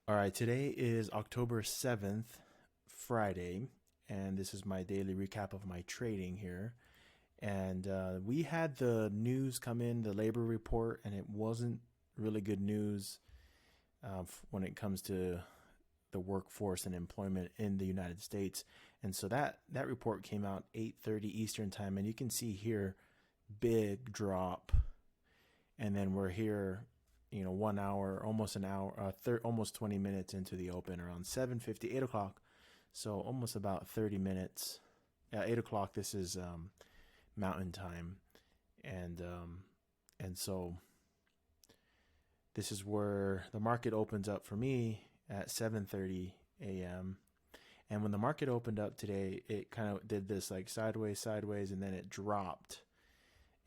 All right, today is October 7th, Friday, and this is my daily recap of my trading here. And we had the news come in, the labor report, and it wasn't really good news when it comes to the workforce and employment in the United States. And so that report came out 8:30 Eastern time, and you can see here big drop, and then we're here 1 hour, almost an hour, almost 20 minutes into the open, around 7:50, 8 o'clock. So almost about 30 minutes. 8 o'clock, this is mountain time. And so this is where the market opens up for me at 7:30 a.m. And when the market opened up today, it kind of did this like sideways, sideways, and then it dropped.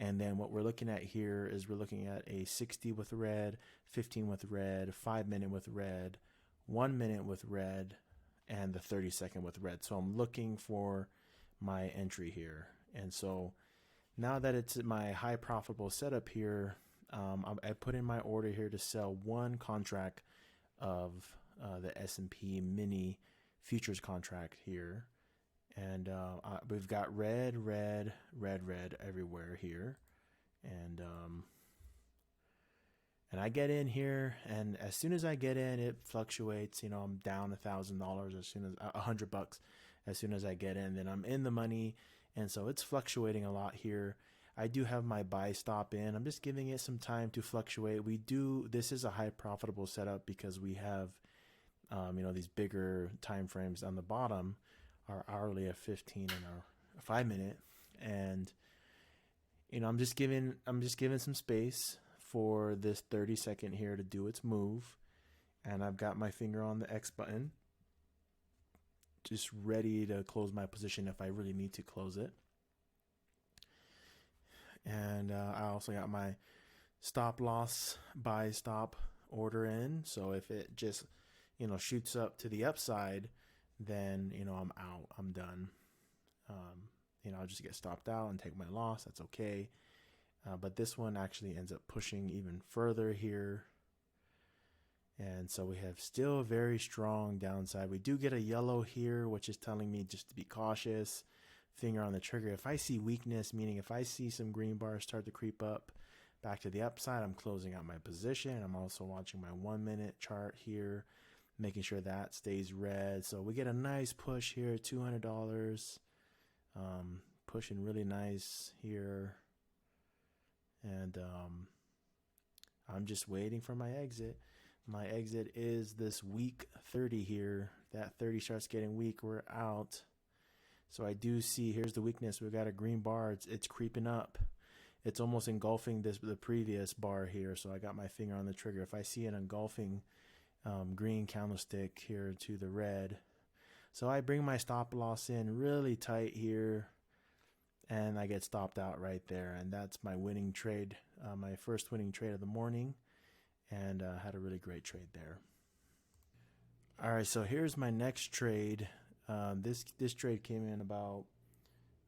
And then what we're looking at here is we're looking at a 60 with red, 15 with red, 5 minute with red, 1 minute with red, and the 30-second with red. So I'm looking for my entry here. And so now that it's my high profitable setup here, I put in my order here to sell one contract of the S&P mini futures contract here. And we've got red, red, red, red everywhere here. And I get in here, and as soon as I get in, it fluctuates. I'm down $1,000 as soon as $100 as soon as I get in. Then I'm in the money, and so it's fluctuating a lot here. I do have my buy stop in. I'm just giving it some time to fluctuate. This is a high profitable setup because we have these bigger time frames on the bottom, our hourly of 15 and our 5 minute. And I'm just giving some space for this 30-second here to do its move. And I've got my finger on the X button, just ready to close my position if I really need to close it. And I also got my stop loss buy stop order in. So if it just shoots up to the upside, then I'm out, I'm done. I'll just get stopped out and take my loss. That's okay. But this one actually ends up pushing even further here. And so we have still a very strong downside. We do get a yellow here, which is telling me just to be cautious. Finger on the trigger. If I see weakness, meaning if I see some green bars start to creep up back to the upside, I'm closing out my position. I'm also watching my 1 minute chart here, making sure that stays red. So we get a nice push here, $200. Pushing really nice here. And I'm just waiting for my exit. My exit is this weak 30 here. That 30 starts getting weak, we're out. So I do see, here's the weakness. We've got a green bar. It's creeping up. It's almost engulfing the previous bar here. So I got my finger on the trigger. If I see an engulfing green candlestick here to the red, so I bring my stop loss in really tight here, and I get stopped out right there. And that's my winning trade, my first winning trade of the morning, and had a really great trade there. All right, so here's my next trade. This trade came in about,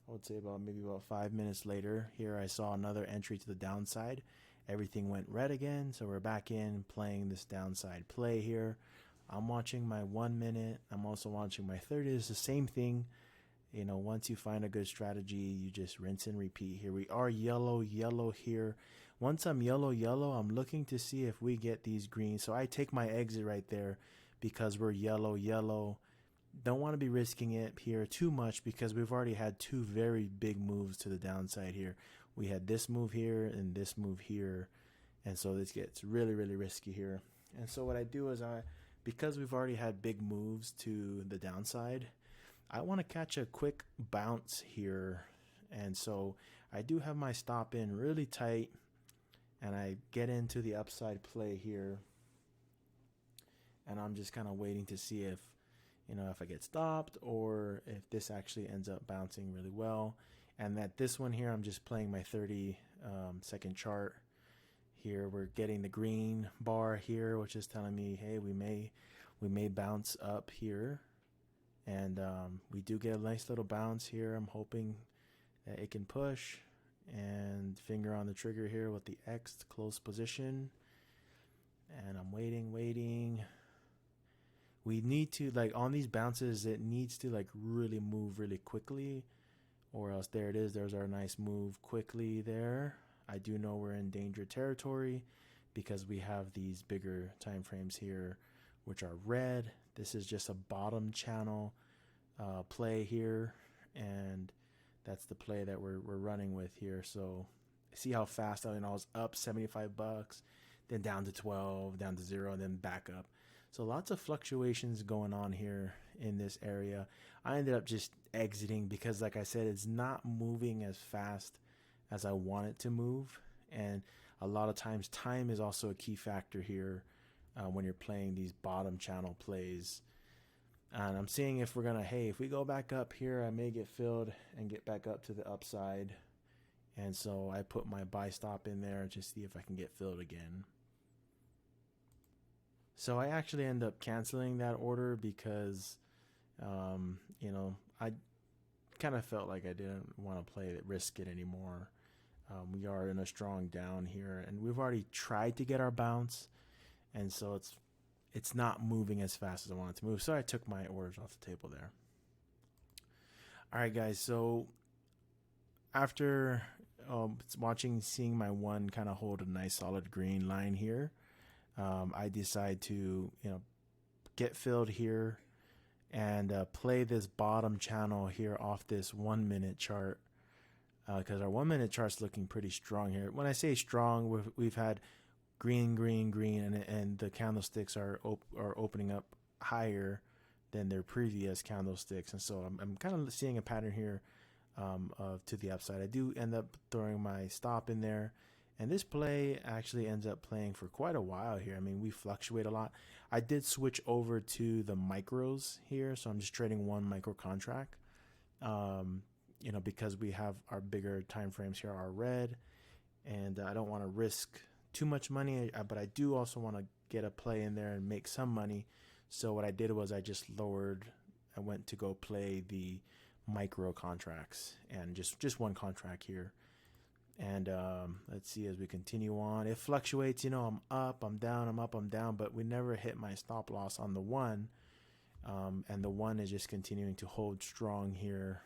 I would say about 5 minutes later. Here I saw another entry to the downside. Everything went red again, so we're back in playing this downside play here. I'm watching my 1 minute. I'm also watching my 30. It's the same thing. Once you find a good strategy, you just rinse and repeat. Here we are, yellow, yellow here. Once I'm yellow, yellow, I'm looking to see if we get these greens. So I take my exit right there because we're yellow, yellow. Don't want to be risking it here too much because we've already had two very big moves to the downside here. We had this move here and this move here. And so this gets really, really risky here. And so what I do is because we've already had big moves to the downside, I want to catch a quick bounce here. And so I do have my stop in really tight, and I get into the upside play here. And I'm just kind of waiting to see if I get stopped or if this actually ends up bouncing really well. And that this one here, I'm just playing my 30-second chart. Here we're getting the green bar here, which is telling me, hey, we may bounce up here. And we do get a nice little bounce here. I'm hoping that it can push. And finger on the trigger here with the X to close position. And I'm waiting. we need to, like, on these bounces, it needs to like really move really quickly, or else there it is. There's our nice move quickly there. I do know we're in danger territory because we have these bigger time frames here, which are red. This is just a bottom channel play here, and that's the play that we're running with here. So see how fast I was up $75, then down to 12, down to 0, and then back up. So lots of fluctuations going on here in this area. I ended up just exiting because, like I said, it's not moving as fast as I want it to move. And a lot of times time is also a key factor here when you're playing these bottom channel plays. And I'm seeing if we're gonna, hey, if we go back up here, I may get filled and get back up to the upside. And so I put my buy stop in there to see if I can get filled again. So I actually end up canceling that order because, I kind of felt like I didn't want to play it, risk it anymore. We are in a strong down here, and we've already tried to get our bounce, and so it's not moving as fast as I want it to move. So I took my orders off the table there. All right, guys. So after seeing my one kind of hold a nice solid green line here, I decide to get filled here and play this bottom channel here off this 1 minute chart, because our 1 minute chart's looking pretty strong here. When I say strong, we've had green, green, green, and the candlesticks are opening up higher than their previous candlesticks, and so I'm kind of seeing a pattern here to the upside. I do end up throwing my stop in there. And this play actually ends up playing for quite a while here. I mean, we fluctuate a lot. I did switch over to the micros here, so I'm just trading one micro contract. Because we have our bigger time frames here are red, and I don't want to risk too much money, but I do also want to get a play in there and make some money. So what I did was I went to go play the micro contracts and just one contract here. And let's see as we continue on. It fluctuates, I'm up, I'm down, I'm up, I'm down, but we never hit my stop loss on the one. And the one is just continuing to hold strong here.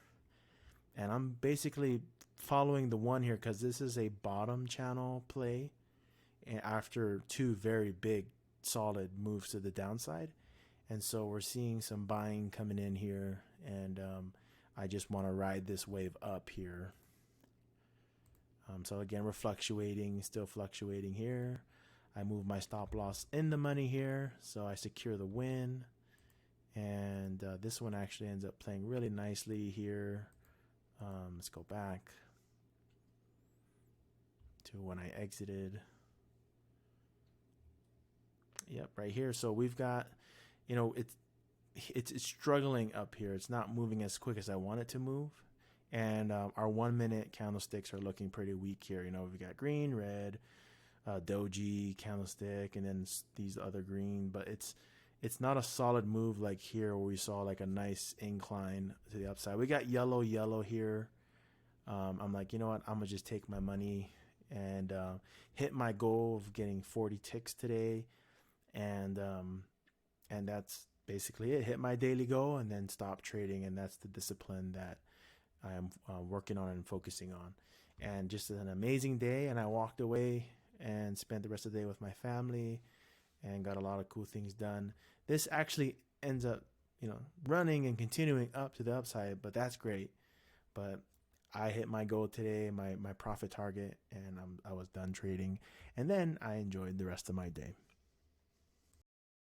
And I'm basically following the one here because this is a bottom channel play. And after two very big, solid moves to the downside. And so we're seeing some buying coming in here. And I just want to ride this wave up here. So again, we're still fluctuating here. I move my stop loss in the money here, so I secure the win. And this one actually ends up playing really nicely here. Let's go back to when I exited. Yep, right here. So we've got, it's struggling up here. It's not moving as quick as I want it to move. And our 1 minute candlesticks are looking pretty weak here. We got green, red, doji candlestick, and then these other green. But it's not a solid move like here where we saw like a nice incline to the upside. We got yellow here. I'm like, you know what? I'm going to just take my money and hit my goal of getting 40 ticks today. And that's basically it. Hit my daily goal and then stop trading. And that's the discipline that I am working on and focusing on. And just an amazing day. And I walked away and spent the rest of the day with my family and got a lot of cool things done. This actually ends up, running and continuing up to the upside, but that's great. But I hit my goal today, my profit target, and I was done trading. And then I enjoyed the rest of my day.